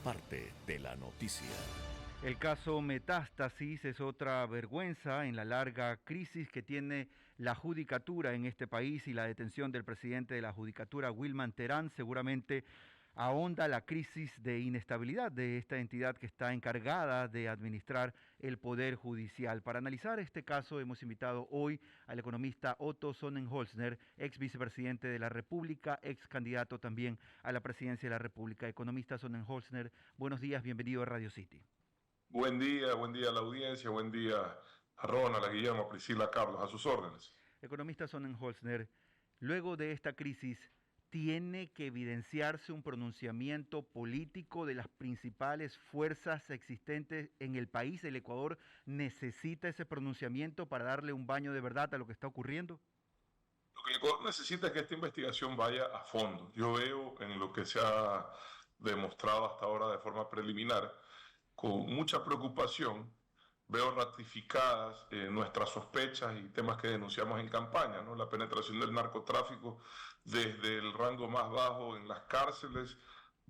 parte de la noticia. El caso Metástasis es otra vergüenza en la larga crisis que tiene la judicatura en este país, y la detención del presidente de la judicatura, Wilman Terán, seguramente ahonda la crisis de inestabilidad de esta entidad que está encargada de administrar el poder judicial. Para analizar este caso hemos invitado hoy al economista Otto Sonnenholzner, ex vicepresidente de la República, ex candidato también a la presidencia de la República. Economista Sonnenholzner, buenos días, bienvenido a Radio City. Buen día a la audiencia, buen día a Ronald, a Guillermo, a Priscila, a Carlos, a sus órdenes. Economista Sonnenholzner, luego de esta crisis, ¿tiene que evidenciarse un pronunciamiento político de las principales fuerzas existentes en el país? ¿El Ecuador necesita ese pronunciamiento para darle un baño de verdad a lo que está ocurriendo? Lo que el Ecuador necesita es que esta investigación vaya a fondo. Yo veo en lo que se ha demostrado hasta ahora de forma preliminar, con mucha preocupación, veo ratificadas nuestras sospechas y temas que denunciamos en campaña, ¿no? La penetración del narcotráfico desde el rango más bajo en las cárceles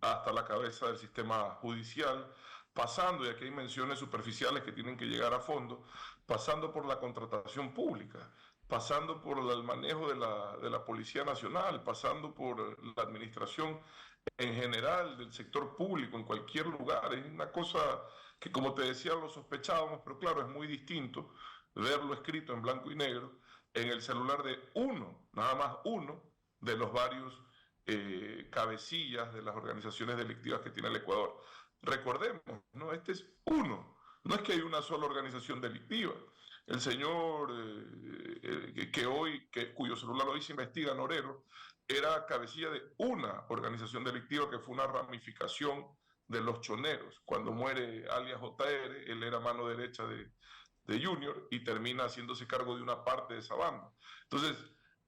hasta la cabeza del sistema judicial, pasando, y aquí hay menciones superficiales que tienen que llegar a fondo, pasando por la contratación pública, pasando por el manejo de la Policía Nacional, pasando por la administración en general del sector público en cualquier lugar. Es una cosa que, como te decía, lo sospechábamos, pero claro, es muy distinto verlo escrito en blanco y negro en el celular de uno, nada más uno, de los varios cabecillas de las organizaciones delictivas que tiene el Ecuador. Recordemos, ¿no? Este es uno, no es que hay una sola organización delictiva. El señor cuyo celular hoy se investiga, Norero, era cabecilla de una organización delictiva que fue una ramificación de los choneros. Cuando muere alias JR, él era mano derecha de Junior y termina haciéndose cargo de una parte de esa banda. Entonces,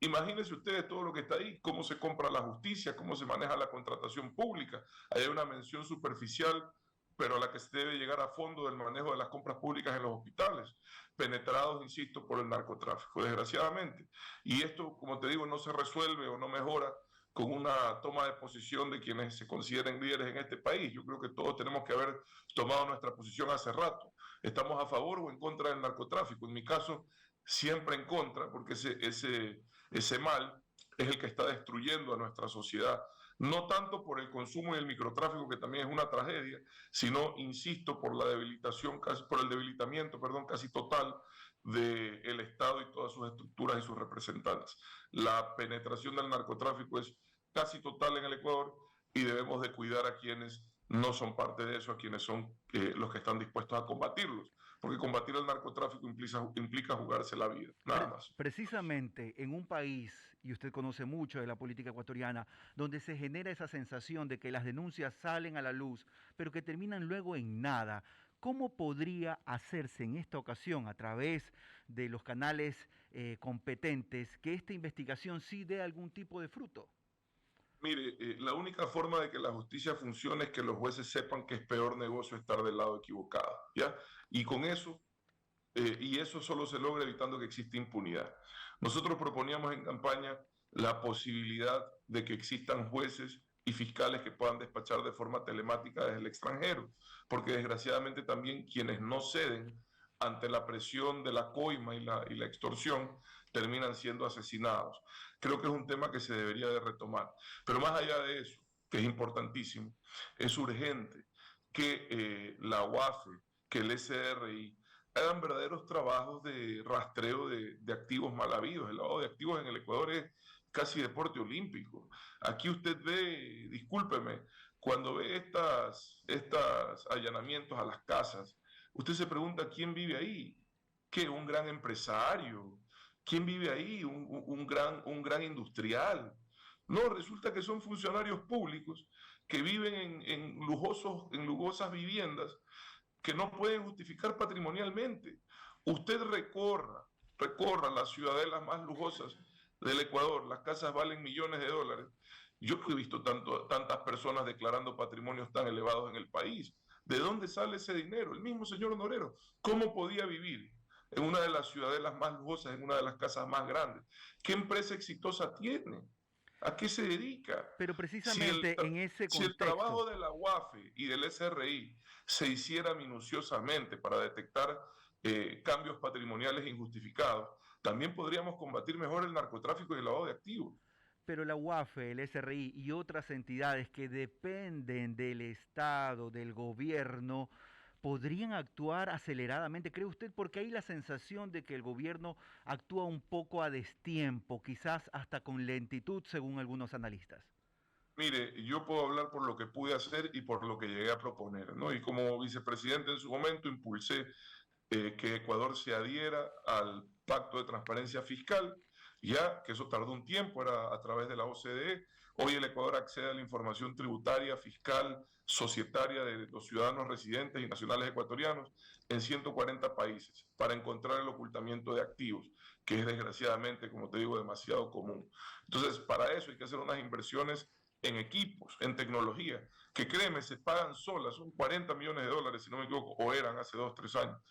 imagínense ustedes todo lo que está ahí, cómo se compra la justicia, cómo se maneja la contratación pública. Hay una mención superficial, pero a la que se debe llegar a fondo del manejo de las compras públicas en los hospitales, penetrados, insisto, por el narcotráfico, desgraciadamente. Y esto, como te digo, no se resuelve o no mejora con una toma de posición de quienes se consideren líderes en este país. Yo creo que todos tenemos que haber tomado nuestra posición hace rato. ¿Estamos a favor o en contra del narcotráfico? En mi caso, siempre en contra, porque ese mal es el que está destruyendo a nuestra sociedad, no tanto por el consumo y el microtráfico, que también es una tragedia, sino, insisto, por la debilitación, por el debilitamiento, perdón, casi total del Estado y todas sus estructuras y sus representantes. La penetración del narcotráfico es casi total en el Ecuador y debemos de cuidar a quienes no son parte de eso, a quienes son los que están dispuestos a combatirlos, porque combatir el narcotráfico implica jugarse la vida, nada más. Precisamente en un país, y usted conoce mucho de la política ecuatoriana, donde se genera esa sensación de que las denuncias salen a la luz, pero que terminan luego en nada, ¿cómo podría hacerse en esta ocasión, a través de los canales competentes, que esta investigación sí dé algún tipo de fruto? Mire, la única forma de que la justicia funcione es que los jueces sepan que es peor negocio estar del lado equivocado, ¿ya? Y con eso, y eso solo se logra evitando que exista impunidad. Nosotros proponíamos en campaña la posibilidad de que existan jueces y fiscales que puedan despachar de forma telemática desde el extranjero, porque desgraciadamente también quienes no ceden ante la presión de la coima y la extorsión terminan siendo asesinados. Creo que es un tema que se debería de retomar. Pero más allá de eso, que es importantísimo, es urgente que la UAFE, que el SRI hagan verdaderos trabajos de rastreo de activos mal habidos. El lavado de activos en el Ecuador es casi deporte olímpico. Aquí usted ve, discúlpeme, cuando ve estas allanamientos a las casas, usted se pregunta quién vive ahí. ¿Qué? ¿Un gran empresario? ¿Quién vive ahí? Un gran industrial? No, resulta que son funcionarios públicos que viven en lujosas viviendas que no pueden justificar patrimonialmente. Usted recorra las ciudadelas más lujosas del Ecuador, las casas valen millones de dólares. Yo no he visto tantas personas declarando patrimonios tan elevados en el país. ¿De dónde sale ese dinero? El mismo señor Norero, ¿cómo podía vivir en una de las ciudadelas más lujosas, en una de las casas más grandes? ¿Qué empresa exitosa tiene? ¿A qué se dedica? Pero Si el, precisamente en ese si el contexto, trabajo de la UAFE y del SRI se hiciera minuciosamente para detectar cambios patrimoniales injustificados, también podríamos combatir mejor el narcotráfico y el lavado de activos. pero la UAFE, el SRI y otras entidades que dependen del Estado, del gobierno, podrían actuar aceleradamente, ¿cree usted? Porque hay la sensación de que el gobierno actúa un poco a destiempo, quizás hasta con lentitud, según algunos analistas. Mire, yo puedo hablar por lo que pude hacer y por lo que llegué a proponer, ¿no? Y como vicepresidente en su momento impulsé que Ecuador se adhiera al Pacto de Transparencia Fiscal, ya que eso tardó un tiempo, era a través de la OCDE. Hoy el Ecuador accede a la información tributaria, fiscal, societaria de los ciudadanos residentes y nacionales ecuatorianos en 140 países para encontrar el ocultamiento de activos, que es desgraciadamente, como te digo, demasiado común. Entonces, para eso hay que hacer unas inversiones en equipos, en tecnología, que créeme, se pagan solas, son 40 millones de dólares, si no me equivoco, o eran hace 2, 3 años.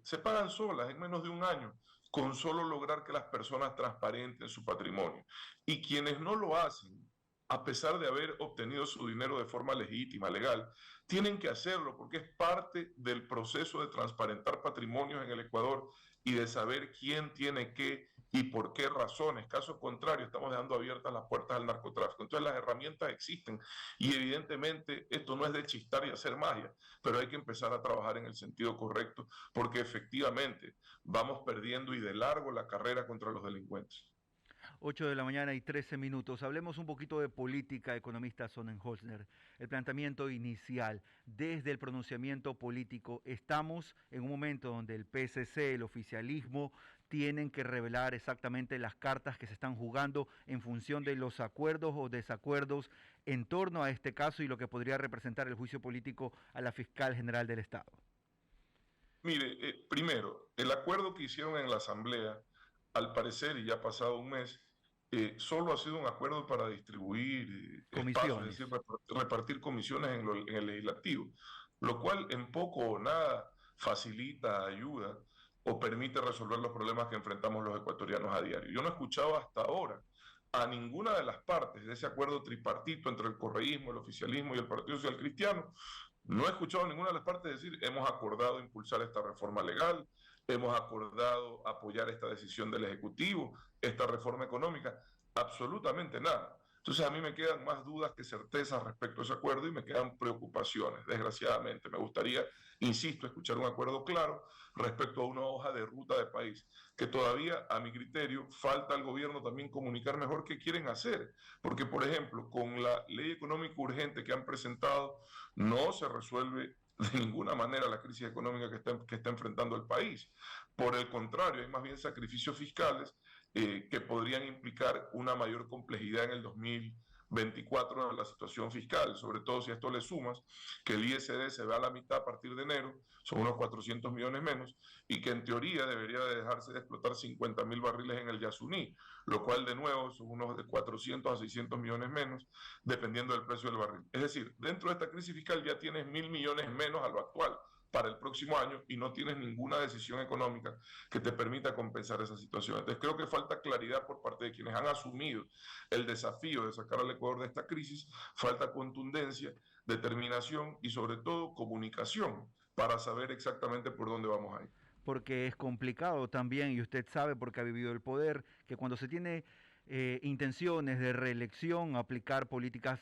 Se pagan solas en menos de un año con solo lograr que las personas transparenten su patrimonio. Y quienes no lo hacen, a pesar de haber obtenido su dinero de forma legítima, legal, tienen que hacerlo porque es parte del proceso de transparentar patrimonios en el Ecuador y de saber quién tiene qué y por qué razones. Caso contrario, estamos dejando abiertas las puertas al narcotráfico. Entonces las herramientas existen y evidentemente esto no es de chistar y hacer magia, pero hay que empezar a trabajar en el sentido correcto porque efectivamente vamos perdiendo y de largo la carrera contra los delincuentes. 8 de la mañana y 13 minutos. Hablemos un poquito de política, economista Sonnenholzner. El planteamiento inicial, desde el pronunciamiento político, estamos en un momento donde el PSC, el oficialismo, tienen que revelar exactamente las cartas que se están jugando en función de los acuerdos o desacuerdos en torno a este caso y lo que podría representar el juicio político a la fiscal general del Estado. Mire, primero, el acuerdo que hicieron en la Asamblea, al parecer, y ya ha pasado un mes, solo ha sido un acuerdo para distribuir espacios, es Comisiones. decir, repartir comisiones en el legislativo, lo cual en poco o nada facilita, ayuda o permite resolver los problemas que enfrentamos los ecuatorianos a diario. Yo no he escuchado hasta ahora a ninguna de las partes de ese acuerdo tripartito entre el correísmo, el oficialismo y el Partido Social Cristiano. No he escuchado a ninguna de las partes decir, hemos acordado impulsar esta reforma legal, hemos acordado apoyar esta decisión del Ejecutivo, esta reforma económica, absolutamente nada. Entonces a mí me quedan más dudas que certezas respecto a ese acuerdo y me quedan preocupaciones, desgraciadamente. Me gustaría, insisto, escuchar un acuerdo claro respecto a una hoja de ruta de país, que todavía, a mi criterio, falta al gobierno también comunicar mejor qué quieren hacer. Porque, por ejemplo, con la ley económica urgente que han presentado, no se resuelve de ninguna manera la crisis económica que está enfrentando el país. Por el contrario, hay más bien sacrificios fiscales que podrían implicar una mayor complejidad en el 2024 en la situación fiscal, sobre todo si a esto le sumas que el ISD se va a la mitad a partir de enero, son unos 400 millones menos, y que en teoría debería de dejarse de explotar 50.000 barriles en el Yasuní, lo cual de nuevo son unos de 400 a 600 millones menos, dependiendo del precio del barril. Es decir, dentro de esta crisis fiscal ya tienes 1.000 millones menos a lo actual para el próximo año y no tienes ninguna decisión económica que te permita compensar esa situación. Entonces creo que falta claridad por parte de quienes han asumido el desafío de sacar al Ecuador de esta crisis, falta contundencia, determinación y sobre todo comunicación para saber exactamente por dónde vamos a ir. Porque es complicado también, y usted sabe porque ha vivido el poder, que cuando se tiene intenciones de reelección, aplicar políticas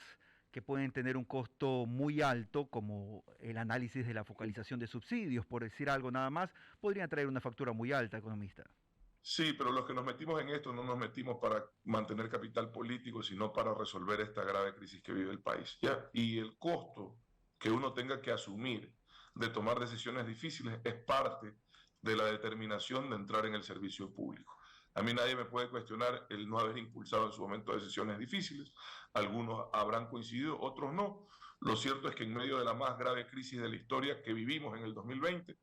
que pueden tener un costo muy alto, como el análisis de la focalización de subsidios, por decir algo nada más, podrían traer una factura muy alta, economista. Sí, pero los que nos metimos en esto no nos metimos para mantener capital político, sino para resolver esta grave crisis que vive el país. ¿Ya? Y el costo que uno tenga que asumir de tomar decisiones difíciles es parte de la determinación de entrar en el servicio público. A mí nadie me puede cuestionar el no haber impulsado en su momento decisiones difíciles. Algunos habrán coincidido, otros no. Lo cierto es que en medio de la más grave crisis de la historia que vivimos en el 2020,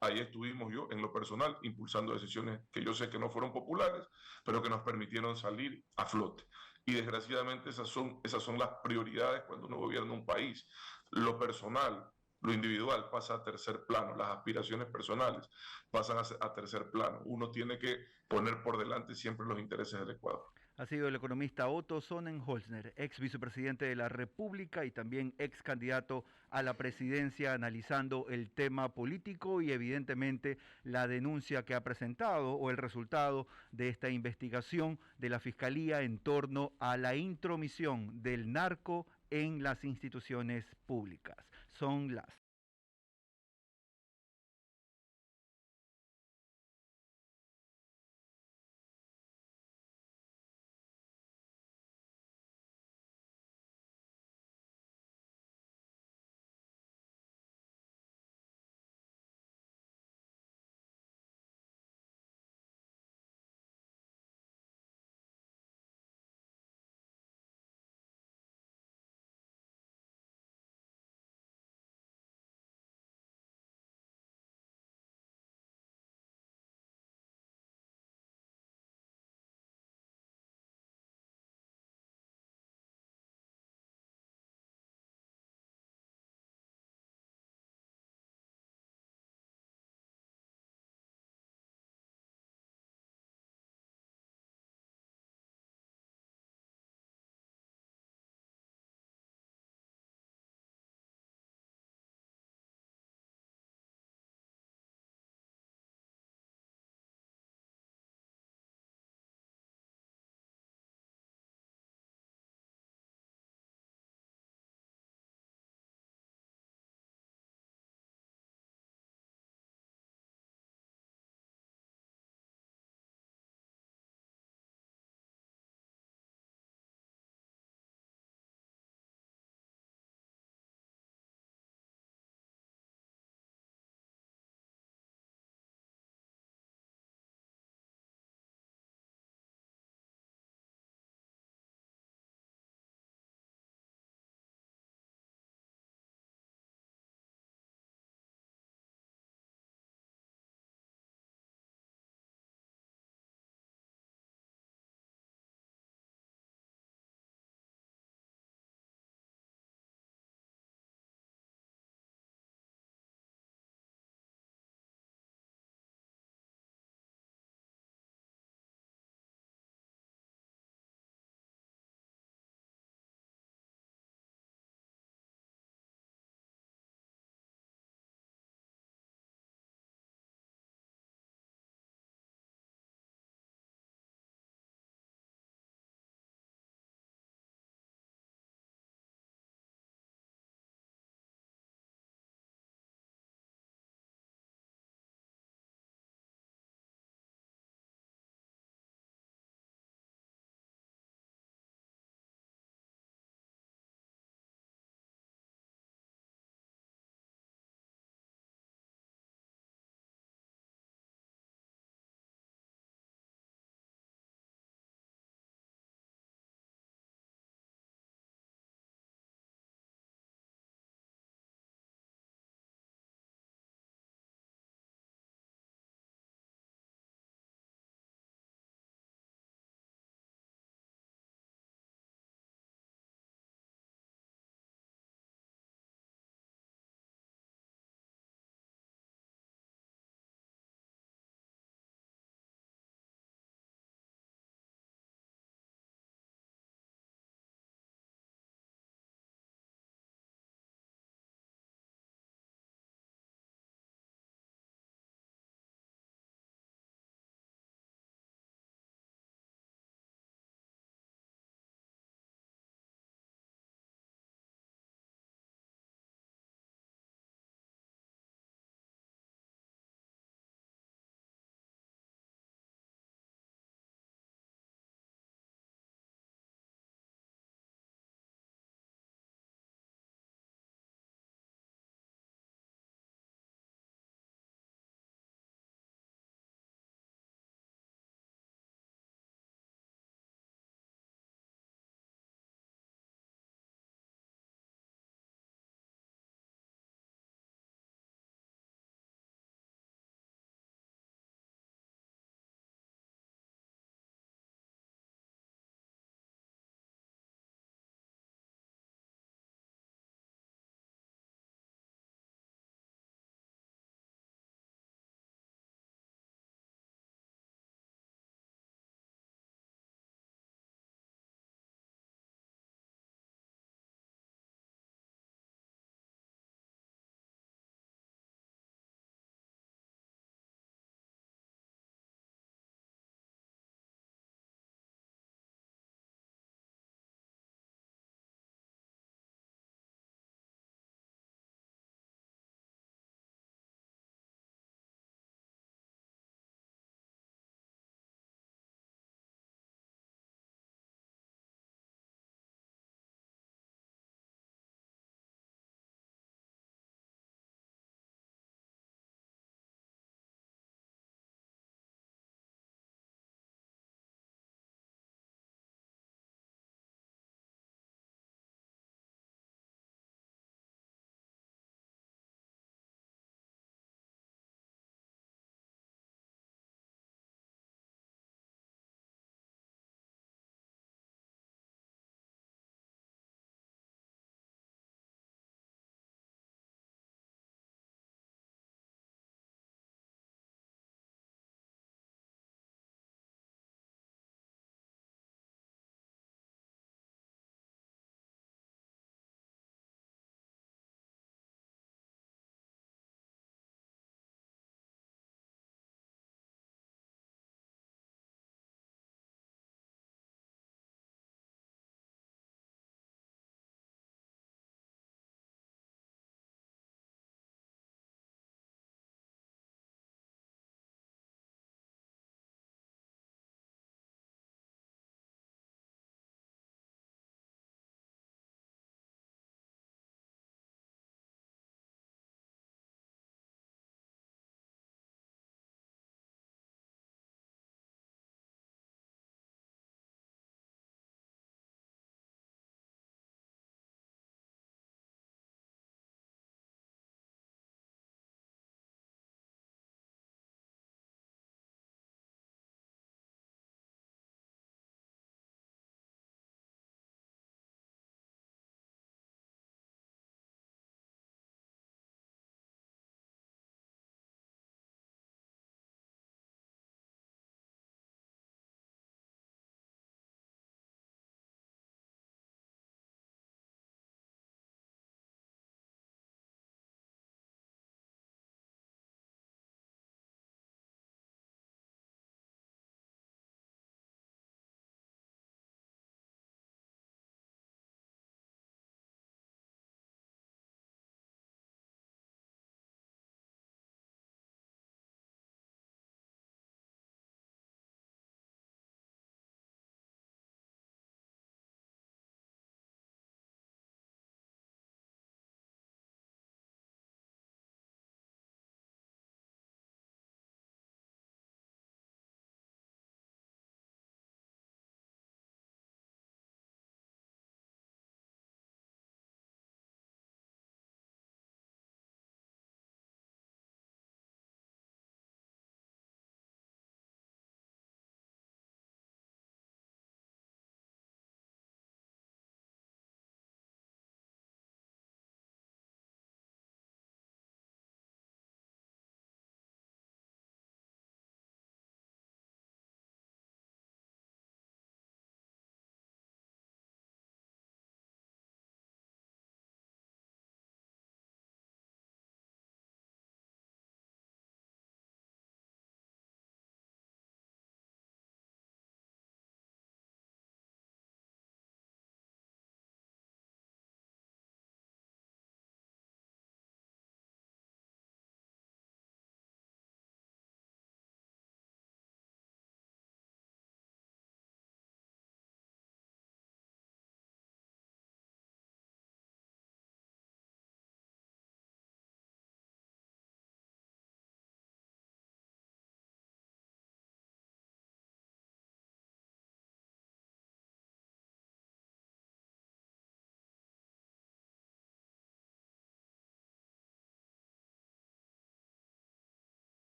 ahí estuvimos yo, en lo personal, impulsando decisiones que yo sé que no fueron populares, pero que nos permitieron salir a flote. Y desgraciadamente esas son las prioridades cuando uno gobierna un país. Lo personal, lo individual pasa a tercer plano, las aspiraciones personales pasan a tercer plano. Uno tiene que poner por delante siempre los intereses del Ecuador. Ha sido el economista Otto Sonnenholzner, ex vicepresidente de la República y también ex candidato a la presidencia, analizando el tema político y evidentemente la denuncia que ha presentado o el resultado de esta investigación de la Fiscalía en torno a la intromisión del narco en las instituciones públicas. Son las